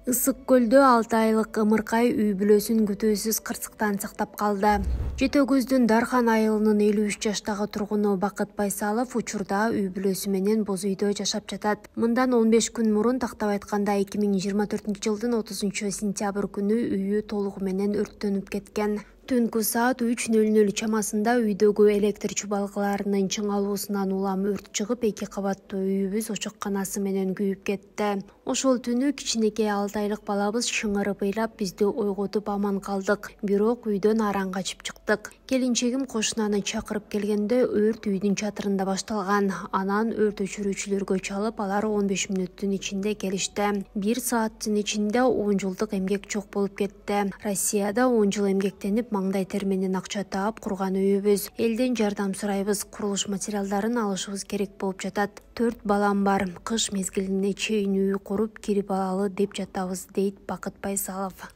Ысык көлдө 6 айлык ымыркай үй бүлөсүн күтүүсүз кырсыктан сактап калды. Жетөгөздүн Дархан айылынын 53 жаштагы тургуну Бакыт Байсалов учурда үй бүлөсү менен боз үйдө жашап жатат. Мындан 15 күн мурун тактап айтканда 2024-жылдын 30 сентябрь күнү үйү толугу менен өрттөнүп кеткен. Түнкү саат 3:00 чамасында үйдөгү электр чубалгыларынын чыңалуусунан улам өрт чыгып, 2 кабаттуу үйүбүз очокканасы менен күйүп кетти. Ошол түнү кичинекей 6 айлык балабыз шыңырып ыйлап бизди ойготуп аман калдык. Бирок үйдөн араң качып чыктык. Келинчегим кошунаны чакырып келгенде өрт үйдүн чатырында башталган. Анан өрт өчүрүүчүлөргө чалып, алар 15 мүнөттүн ичинде келишти. 1 сааттын ичинде 10 жылдык эмгек жок болуп кетти. Россияда 10 жыл эмгектенип маңдай тер менен акча таап курган үйүбүз. Элден жардам сурайбыз, курулуш материалдарын алышыбыз керек болуп жатат. 4 балам бар. Кыш мезгилине чейин үй куруп кирип алалы деп жатабыз, дейт Бакыт Байсалов.